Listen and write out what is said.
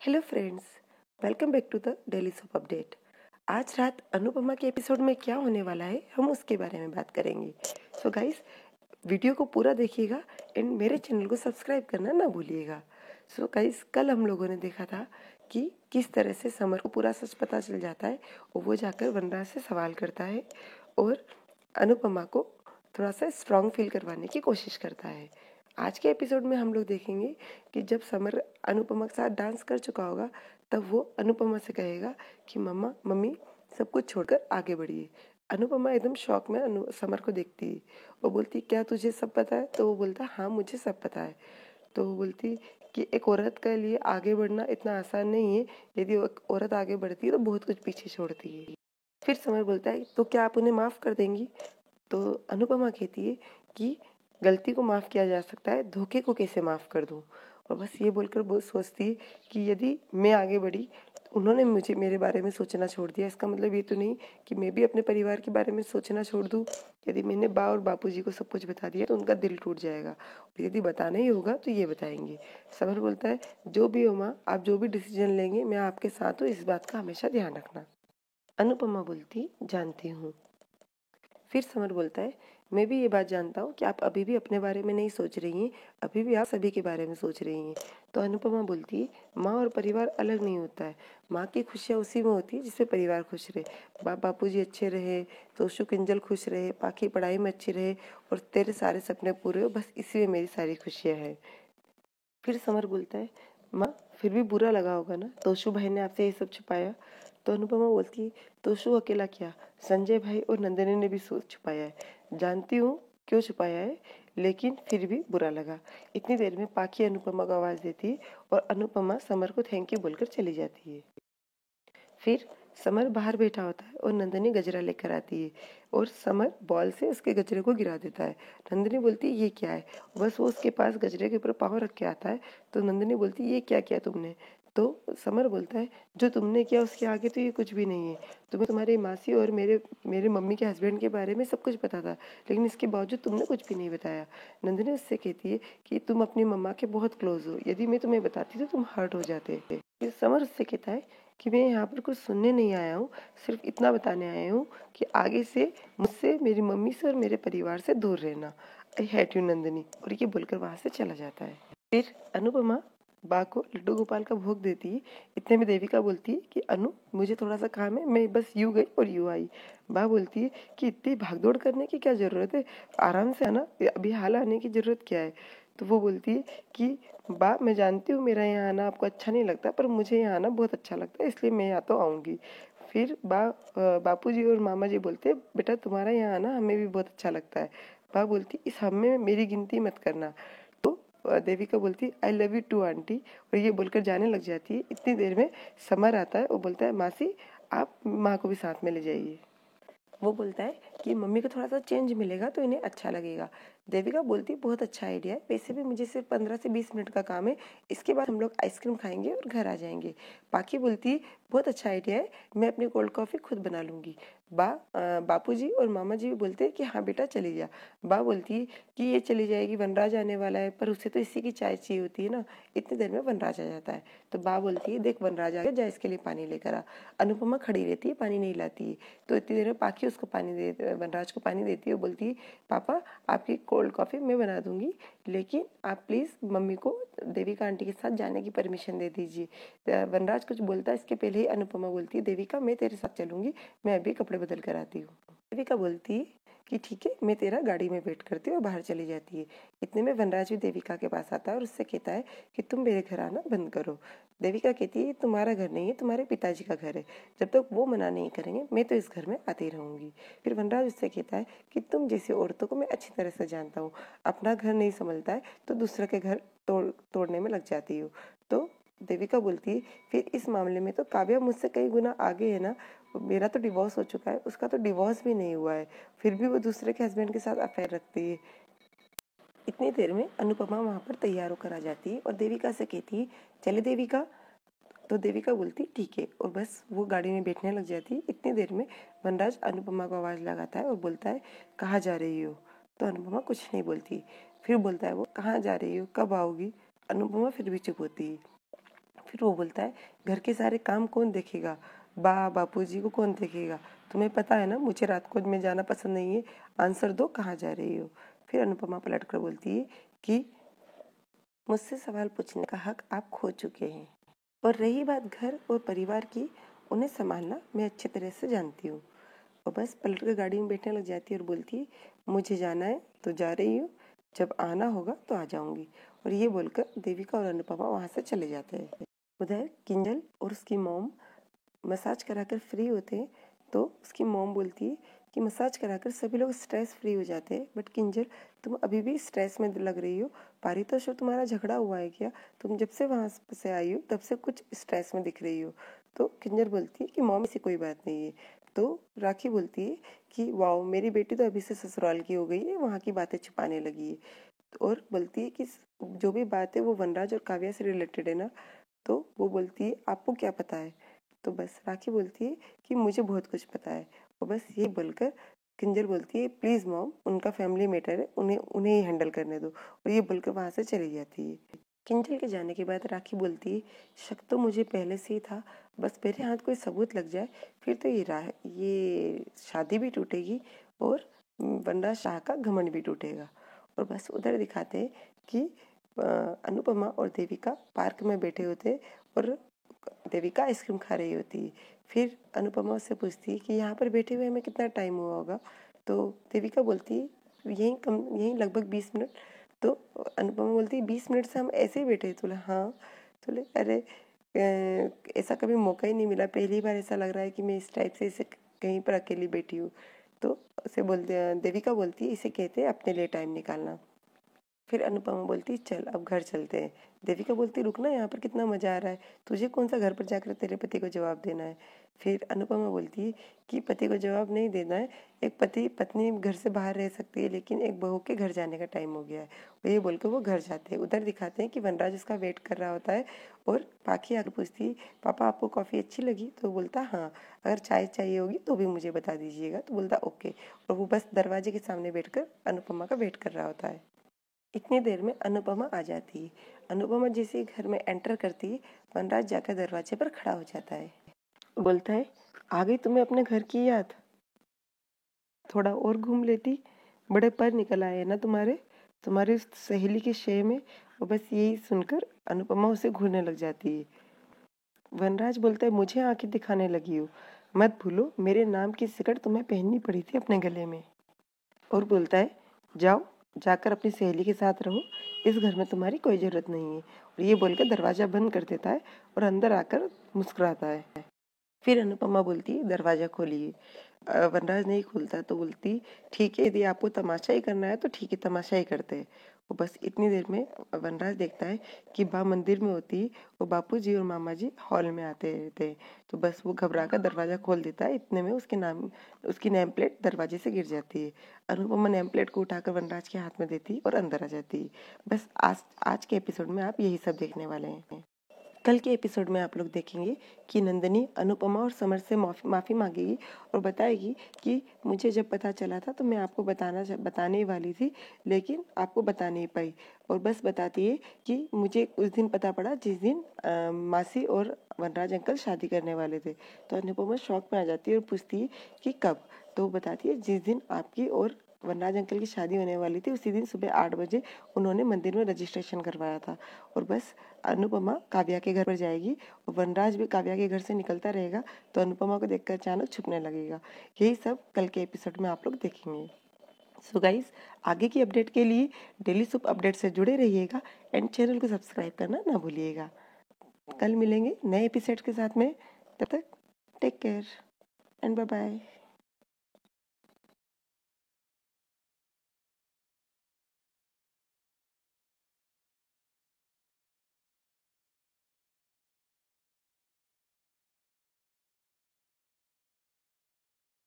Hello friends, welcome back to the daily soap update. आज रात अनुपमा के एपिसोड में क्या होने वाला है हम उसके बारे में बात करेंगे। सो गाइस, वीडियो को पूरा देखिएगा एंड मेरे चैनल को सब्सक्राइब करना ना भूलिएगा। सो गाइस, कल हम लोगों ने देखा था कि किस तरह से समर को पूरा सच पता चल जाता है और वो जाकर वनराज से सवाल करता है और अनुपमा को थोड़ा सा स्ट्रांग फील करवाने की कोशिश करता है। आज के एपिसोड में हम लोग देखेंगे कि जब समर अनुपमा के साथ डांस कर चुका होगा तब वो अनुपमा से कहेगा कि मम्मा मम्मी सब कुछ छोड़कर आगे बढ़िए। अनुपमा एकदम शॉक में समर को देखती है। वो बोलती क्या तुझे सब पता है? तो वो बोलता हाँ मुझे सब पता है। तो वो बोलती कि एक औरत के लिए आगे बढ़ना इतना आसान नहीं है। यदि एक औरत आगे बढ़ती है तो बहुत कुछ पीछे छोड़ती है। फिर समर बोलता है तो क्या आप उन्हें माफ़ कर देंगी? तो अनुपमा कहती है कि गलती को माफ़ किया जा सकता है, धोखे को कैसे माफ़ कर दूँ। और बस ये बोलकर बहुत सोचती है कि यदि मैं आगे बढ़ी, उन्होंने मुझे मेरे बारे में सोचना छोड़ दिया, इसका मतलब ये तो नहीं कि मैं भी अपने परिवार के बारे में सोचना छोड़ दूँ। यदि मैंने बा और बापूजी को सब कुछ बता दिया तो उनका दिल टूट जाएगा, और यदि बताना ही होगा तो ये बताएंगे। समर बोलता है जो भी हो माँ, आप जो भी डिसीजन लेंगे मैं आपके साथ हूँ, इस बात का हमेशा ध्यान रखना। अनुपमा बोलती जानती हूँ। फिर समर बोलता है मैं भी ये बात जानता हूँ कि आप अभी भी अपने बारे में नहीं सोच रही हैं, अभी भी आप सभी के बारे में सोच रही हैं। तो अनुपमा बोलती है माँ और परिवार अलग नहीं होता है, माँ की खुशियाँ उसी में होती है जिसमें परिवार खुश रहे। बापूजी अच्छे रहे, तोशु किंजल खुश रहे, पाखी पढ़ाई में अच्छी रहे और तेरे सारे सपने पूरे हो, बस इसी में मेरी सारी खुशियाँ हैं। फिर समर बोलता है माँ फिर भी बुरा लगा होगा ना, तोशु भाई ने आपसे ये सब छुपाया? तो अनुपमा बोलती है तोशु अकेला क्या, संजय भाई और नंदिनी ने भी छुपाया है। जानती हूँ क्यों छुपाया है, लेकिन फिर भी बुरा लगा। इतनी देर में पाखी अनुपमा को आवाज़ देती है और अनुपमा समर को थैंक यू बोलकर चली जाती है। फिर समर बाहर बैठा होता है और नंदिनी गजरा लेकर आती है और समर बॉल से उसके गजरे को गिरा देता है। नंदिनी बोलती है ये क्या है? बस वो उसके पास गजरे के ऊपर पाँव रख के आता है। तो नंदिनी बोलती है ये क्या किया तुमने? तो समर बोलता है जो तुमने किया उसके आगे तो ये कुछ भी नहीं है। तुम्हें तुम्हारी मासी और मेरे मम्मी के हस्बैंड के बारे में सब कुछ पता था, लेकिन इसके बावजूद तुमने कुछ भी नहीं बताया। नंदिनी उससे कहती है कि तुम अपनी मम्मा के बहुत क्लोज हो, यदि मैं तुम्हें बताती तो तुम हर्ट हो जाते। समर उससे कहता है कि मैं यहाँ पर कुछ सुनने नहीं आया हूँ, सिर्फ इतना बताने आया हूँ कि आगे से मुझसे, मेरी मम्मी से और मेरे परिवार से दूर रहना। I hate you Nandini. और ये बोलकर वहाँ से चला जाता है। फिर अनुपमा बा को लड्डू गोपाल का भोग देती है। इतने में देविका बोलती है कि अनु मुझे थोड़ा सा काम है, मैं बस यूँ गई और यूँ आई। बा बोलती है कि इतनी भागदौड़ करने की क्या ज़रूरत है, आराम से आना, अभी हाल आने की ज़रूरत क्या है? तो वो बोलती है कि बा मैं जानती हूँ मेरा यहाँ आना आपको अच्छा नहीं लगता, पर मुझे यहाँ आना बहुत अच्छा लगता है, इसलिए मैं यहाँ तो आऊँगी। फिर बापूजी और मामा जी बोलते बेटा तुम्हारा यहाँ आना हमें भी बहुत अच्छा लगता है। बा बोलती इस हम में मेरी गिनती मत करना। तो देविका बोलती I love you too aunty, और ये बोलकर जाने लग जाती है। इतनी देर में समर आता है, वो बोलता है मासी आप माँ को भी साथ में ले जाइए। वो बोलता है कि मम्मी को थोड़ा सा चेंज मिलेगा तो इन्हें अच्छा लगेगा। देविका बोलती बहुत अच्छा आइडिया है, वैसे भी मुझे सिर्फ 15 से 20 मिनट का काम है, इसके बाद हम लोग आइसक्रीम खाएंगे और घर आ जाएंगे। पाखी बोलती बहुत अच्छा आइडिया है, मैं अपनी कोल्ड कॉफ़ी खुद बना लूँगी। बापूजी और मामा जी भी बोलते हैं कि हाँ बेटा चली जा। बा बोलती है कि ये चली जाएगी, वनराज आने वाला है, पर उसे तो इसी की चाय चाहिए होती है ना। इतनी देर में वनराज आ जाता है। तो बा बोलती है देख वनराज आ गया, जा इसके लिए पानी लेकर आ। अनुपमा खड़ी रहती है, पानी नहीं लाती है। तो इतनी देर में पाखी उसको वनराज को पानी देती है। वो बोलती है पापा आपकी कोल्ड कॉफ़ी मैं बना दूंगी, लेकिन आप प्लीज़ मम्मी को देविका आंटी के साथ जाने की परमिशन दे दीजिए। वनराज कुछ बोलता है, इसके पहले ही अनुपमा बोलती है देविका मैं तेरे साथ चलूंगी, मैं अभी कपड़े बदल कर आती हूँ। देविका बोलती है कि ठीक है मैं तेरा गाड़ी में वेट करती हूँ, और बाहर चली जाती है। इतने में वनराज भी देविका के पास आता है और उससे कहता है कि तुम मेरे घर आना बंद करो। देविका कहती है तुम्हारा घर नहीं है, तुम्हारे पिताजी का घर है, जब तक वो मना नहीं करेंगे मैं तो इस घर में आती रहूंगी। फिर वनराज उससे कहता है कि तुम जैसी औरतों को मैं अच्छी तरह से जानता हूँ, अपना घर नहीं संभलता है तो दूसरे के घर तोड़ने में लग जाती हो। तो देविका बोलती है फिर इस मामले में तो काव्या मुझसे कई गुना आगे है ना, मेरा तो डिवोर्स हो चुका है, उसका तो डिवोर्स भी नहीं हुआ है, फिर भी वो दूसरे के हस्बैंड के साथ अफेयर रखती है। इतनी देर में अनुपमा वहाँ पर तैयार होकर आ जाती है और देविका से कहती है चले देविका। तो देविका बोलती ठीक है, और बस वो गाड़ी में बैठने लग जाती है। इतनी देर में वनराज अनुपमा को आवाज़ लगाता है और बोलता है कहाँ जा रही हो? तो अनुपमा कुछ नहीं बोलती। फिर बोलता है वो कहाँ जा रही हो, कब आओगी? अनुपमा फिर भी चुप होती है। फिर वो बोलता है घर के सारे काम कौन देखेगा, बापूजी को कौन देखेगा, तुम्हें पता है ना मुझे रात को में जाना पसंद नहीं है, आंसर दो कहाँ जा रही हो। फिर अनुपमा पलट कर बोलती है कि मुझसे सवाल पूछने का हक आप खो चुके हैं, और रही बात घर और परिवार की, उन्हें संभालना मैं अच्छी तरह से जानती हूँ। और बस पलट कर गाड़ी में बैठने लग जाती है और बोलती है मुझे जाना है तो जा रही हूँ, जब आना होगा तो आ जाऊंगी। और ये बोलकर देविका और अनुपमा वहाँ से चले जाते हैं। उधर किंजल और उसकी मॉम मसाज कराकर फ्री होते हैं, तो उसकी मॉम बोलती है कि मसाज कराकर सभी लोग स्ट्रेस फ्री हो जाते हैं, बट किंजल तुम अभी भी स्ट्रेस में लग रही हो, पारितोष और तुम्हारा झगड़ा हुआ है क्या, तुम जब से वहाँ से आई हो तब से कुछ स्ट्रेस में दिख रही हो। तो किंजल बोलती है कि मॉम ऐसी कोई बात नहीं है। तो राखी बोलती है कि वाओ मेरी बेटी तो अभी से ससुराल की हो गई है, वहाँ की बातें छुपाने लगी है। और बोलती है कि जो भी बात है वो वनराज और काव्या से रिलेटेड है ना। तो वो बोलती है आपको क्या पता है। तो बस राखी बोलती है कि मुझे बहुत कुछ पता है। और बस ये बोलकर किंजल बोलती है प्लीज़ मॉम उनका फैमिली मैटर है, उन्हें उन्हें ही हैंडल करने दो। और ये बोलकर वहाँ से चली जाती है। किंजल के जाने के बाद राखी बोलती है शक तो मुझे पहले से ही था, बस मेरे हाथ कोई सबूत लग जाए फिर तो ये शादी भी टूटेगी और वनराज शाह का घमंड भी टूटेगा। और बस उधर दिखाते हैं कि अनुपमा और देविका पार्क में बैठे होते और देविका आइसक्रीम खा रही होती है। फिर अनुपमा उससे पूछती है कि यहाँ पर बैठे हुए हमें कितना टाइम हुआ होगा। तो देविका बोलती है यहीं लगभग 20 मिनट। तो अनुपमा बोलती है 20 मिनट से हम ऐसे ही बैठे हैं। तो बोले हाँ। तो बोले अरे ऐसा कभी मौका ही नहीं मिला, पहली बार ऐसा लग रहा है कि मैं इस टाइप से इसे कहीं पर अकेली बैठी हूँ। तो उसे देविका बोलती है इसे कहते हैं अपने लिए टाइम निकालना। फिर अनुपमा बोलती चल अब घर चलते हैं। देविका बोलती रुक ना, यहाँ पर कितना मजा आ रहा है, तुझे कौन सा घर पर जाकर तेरे पति को जवाब देना है। फिर अनुपमा बोलती है कि पति को जवाब नहीं देना है, एक पति पत्नी घर से बाहर रह सकती है लेकिन एक बहू के घर जाने का टाइम हो गया है। और ये बोलकर वो घर जाते हैं। उधर दिखाते हैं कि वनराज उसका वेट कर रहा होता है और पाखी आकर पूछती है पापा आपको कॉफ़ी अच्छी लगी। तो बोलता हाँ, अगर चाय चाहिए होगी तो भी मुझे बता दीजिएगा। तो बोलता ओके। और वो बस दरवाजे के सामने बैठकर अनुपमा का वेट कर रहा होता है। इतनी देर में अनुपमा आ जाती है। अनुपमा जैसे ही घर में एंटर करती है, वनराज जाकर दरवाजे पर खड़ा हो जाता है। बोलता है आ गई तुम्हें अपने घर की याद, थोड़ा और घूम लेती, बड़े पर निकल आए ना तुम्हारी उस सहेली के शय में। और बस यही सुनकर अनुपमा उसे घूरने लग जाती है। वनराज बोलता है मुझे आंखें दिखाने लगी हो, मत भूलो मेरे नाम की सिकड़ तुम्हें पहननी पड़ी थी अपने गले में। और बोलता है जाओ जाकर अपनी सहेली के साथ रहो, इस घर में तुम्हारी कोई ज़रूरत नहीं है। और ये बोलकर दरवाज़ा बंद कर देता है और अंदर आकर मुस्कुराता है। फिर अनुपमा बोलती है दरवाज़ा खोलिए। वनराज नहीं खोलता तो बोलती ठीक है यदि आपको तमाशा ही करना है तो ठीक है तमाशा ही करते हैं। वो बस इतनी देर में वनराज देखता है कि बा मंदिर में होती है और बापूजी और मामा जी हॉल में आते रहते हैं। तो बस वो घबरा कर दरवाज़ा खोल देता है। इतने में उसकी नेम प्लेट दरवाजे से गिर जाती है। अनुपमा नेम प्लेट को उठाकर वनराज के हाथ में देती है और अंदर आ जाती है। बस आज के एपिसोड में आप यही सब देखने वाले हैं। कल के एपिसोड में आप लोग देखेंगे कि नंदिनी अनुपमा और समर से माफ़ी मांगेगी और बताएगी कि मुझे जब पता चला था तो मैं आपको बताने वाली थी लेकिन आपको बता नहीं पाई। और बस बताती है कि मुझे उस दिन पता पड़ा जिस दिन मासी और वनराज अंकल शादी करने वाले थे। तो अनुपमा शौक में आ जाती है और पूछती है कि कब। तो वो बताती है जिस दिन आपकी और वनराज अंकल की शादी होने वाली थी उसी दिन सुबह 8 बजे उन्होंने मंदिर में रजिस्ट्रेशन करवाया था। और बस अनुपमा काव्या के घर पर जाएगी और वनराज भी काव्या के घर से निकलता रहेगा तो अनुपमा को देखकर अचानक छुपने लगेगा। यही सब कल के एपिसोड में आप लोग देखेंगे। सो गाइस आगे की अपडेट के लिए डेली सुप अपडेट से जुड़े रहिएगा एंड चैनल को सब्सक्राइब करना ना भूलिएगा। कल मिलेंगे नए एपिसोड के साथ में, तब तक take care and bye bye.